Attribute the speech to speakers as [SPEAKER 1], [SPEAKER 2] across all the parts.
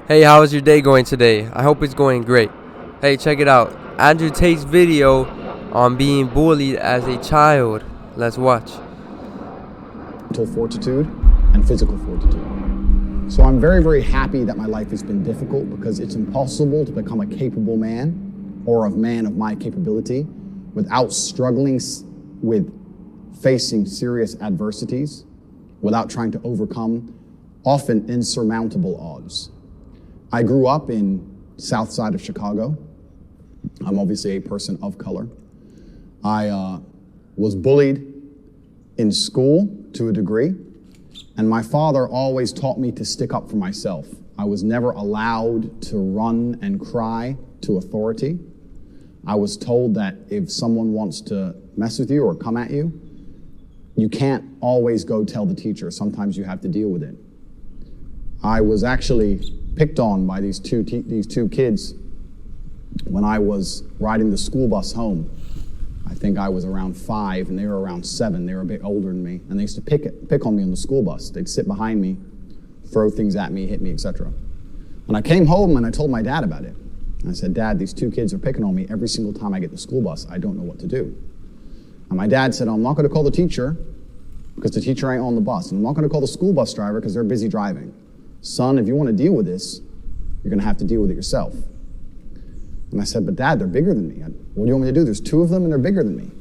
[SPEAKER 1] Hey, how is your day going today? I hope it's going great. Hey, check it out. Andrew Tate's video on being bullied as a child. Let's watch.
[SPEAKER 2] Mental fortitude and physical fortitude. So I'm very, very happy that my life has been difficult, because it's impossible to become a capable man or a man of my capability without struggling with facing serious adversities, without trying to overcome often insurmountable odds. I grew up in south side of Chicago. I'm obviously a person of color. I was bullied in school to a degree, and my father always taught me to stick up for myself. I was never allowed to run and cry to authority. I was told that if someone wants to mess with you or come at you, you can't always go tell the teacher. Sometimes you have to deal with it. I was actually picked on by these two kids when I was riding the school bus home. I think I was around 5 and they were around 7. They were a bit older than me, and they used to pick on me on the school bus. They'd sit behind me, throw things at me, hit me, etc. When I came home and I told my dad about it, I said, "Dad, these 2 kids are picking on me every single time I get the school bus. I don't know what to do." And my dad said, "I'm not going to call the teacher because the teacher ain't on the bus. And I'm not going to call the school bus driver because they're busy driving. Son, if you want to deal with this, you're going to have to deal with it yourself." And I said, "But Dad, they're bigger than me. What do you want me to do? There's 2 of them and they're bigger than me."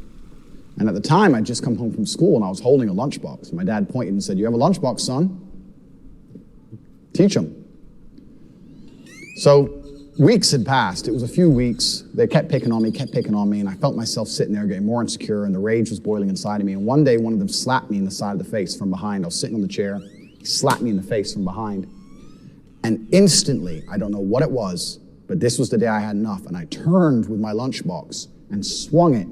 [SPEAKER 2] And at the time, I'd just come home from school and I was holding a lunchbox. My dad pointed and said, "You have a lunchbox, son? Teach them." So weeks had passed. It was a few weeks. They kept picking on me, and I felt myself sitting there getting more insecure, and the rage was boiling inside of me. And one day, one of them slapped me in the side of the face from behind. I was sitting on the chair. He slapped me in the face from behind. And instantly, I don't know what it was, but this was the day I had enough, and I turned with my lunchbox and swung it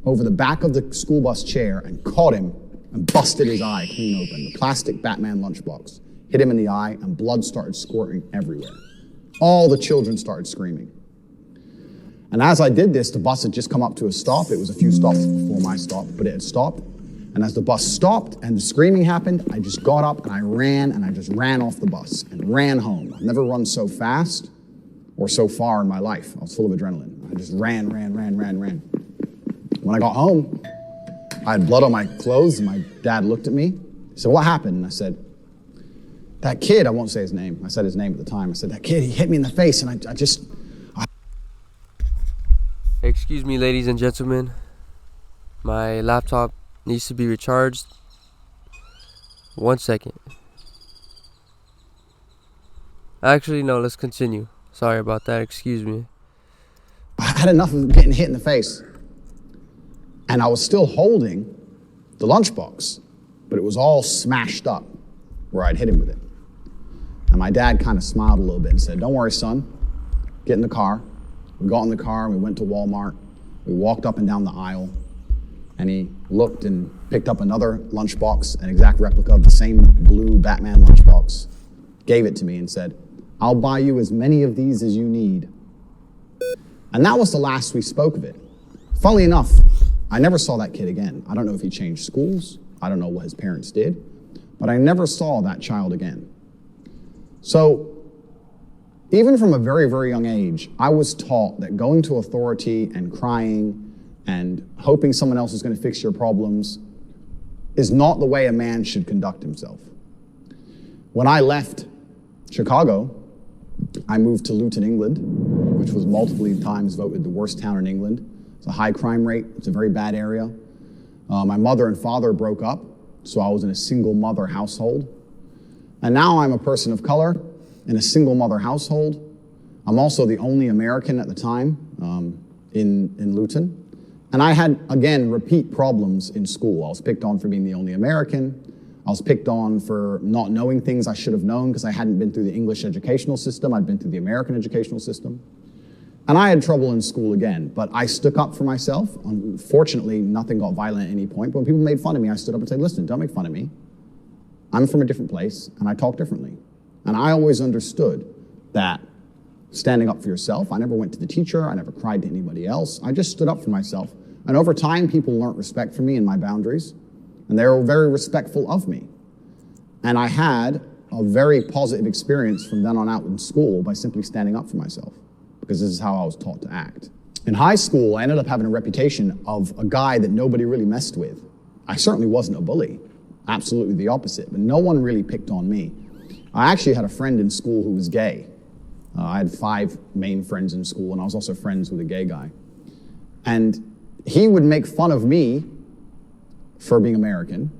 [SPEAKER 2] over the back of the school bus chair and caught him and busted his eye clean open. The plastic Batman lunchbox hit him in the eye, and blood started squirting everywhere. All the children started screaming. And as I did this, the bus had just come up to a stop. It was a few stops before my stop, but it had stopped. And as the bus stopped and the screaming happened, I just got up and I just ran off the bus and ran home. I've never run so fast or so far in my life. I was full of adrenaline. I just ran. When I got home, I had blood on my clothes, and my dad looked at me. He said, "What happened?" And I said, "That kid," I won't say his name. I said his name at the time. I said, "That kid, he hit me in the face, and I just..."
[SPEAKER 1] Excuse me, ladies and gentlemen. My laptop needs to be recharged. 1 second. Actually, no, let's continue. Sorry about that, excuse me.
[SPEAKER 2] I had enough of getting hit in the face. And I was still holding the lunchbox, but it was all smashed up where I'd hit him with it. And my dad kind of smiled a little bit and said, "Don't worry, son. Get in the car." We got in the car and we went to Walmart. We walked up and down the aisle, and he looked and picked up another lunchbox, an exact replica of the same blue Batman lunchbox, gave it to me and said, "I'll buy you as many of these as you need." And that was the last we spoke of it. Funnily enough, I never saw that kid again. I don't know if he changed schools. I don't know what his parents did, but I never saw that child again. So even from a very, very young age, I was taught that going to authority and crying and hoping someone else is going to fix your problems is not the way a man should conduct himself. When I left Chicago, I moved to Luton, England, which was multiple times voted the worst town in England. It's a high crime rate. It's a very bad area. My mother and father broke up, so I was in a single mother household. And now I'm a person of color in a single mother household. I'm also the only American at the time in Luton. And I had, again, repeat problems in school. I was picked on for being the only American. I was picked on for not knowing things I should have known because I hadn't been through the English educational system. I'd been through the American educational system. And I had trouble in school again, but I stuck up for myself. Unfortunately, nothing got violent at any point. But when people made fun of me, I stood up and said, "Listen, don't make fun of me. I'm from a different place, and I talk differently." And I always understood that standing up for yourself, I never went to the teacher, I never cried to anybody else. I just stood up for myself. And over time, people learned respect for me and my boundaries, and they were very respectful of me. And I had a very positive experience from then on out in school by simply standing up for myself, because this is how I was taught to act. In high school, I ended up having a reputation of a guy that nobody really messed with. I certainly wasn't a bully, absolutely the opposite, but no one really picked on me. I actually had a friend in school who was gay. I had 5 main friends in school, and I was also friends with a gay guy. And he would make fun of me for being American,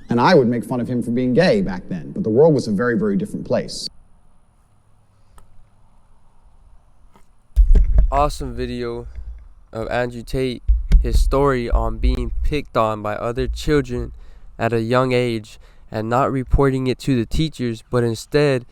[SPEAKER 2] and I would make fun of him for being gay back then. But the world was a very, very different place.
[SPEAKER 1] Awesome video of Andrew Tate, his story on being picked on by other children at a young age and not reporting it to the teachers, but instead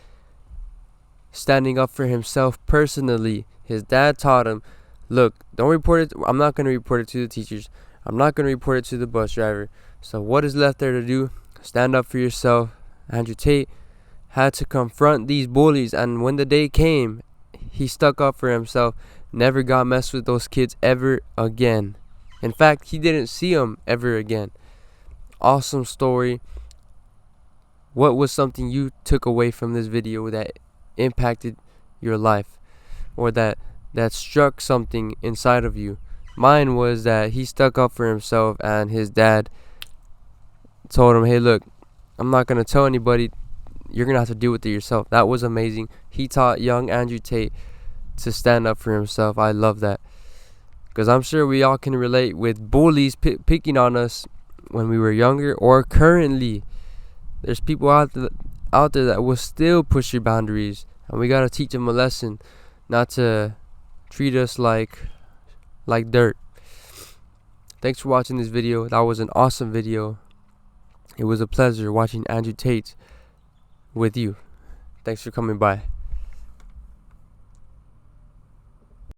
[SPEAKER 1] standing up for himself personally. His dad taught him, look, don't report it. I'm not going to report it to the teachers. I'm not going to report it to the bus driver. So what is left there to do? Stand up for yourself. Andrew Tate had to confront these bullies, and when the day came, he stuck up for himself. Never got messed with those kids ever again. In fact, he didn't see them ever again. Awesome story. What was something you took away from this video that impacted your life, or that struck something inside of you? Mine was that he stuck up for himself, and his dad told him, hey, look, I'm not going to tell anybody. You're going to have to deal with it yourself. That was amazing. He taught young Andrew Tate to stand up for himself. I love that, because I'm sure we all can relate with bullies picking on us when we were younger or currently. There's people out there that will still push your boundaries, and we got to teach them a lesson, not to treat us like dirt. Thanks for watching this video. That was an awesome video. It was a pleasure watching Andrew Tate with you. Thanks for coming by.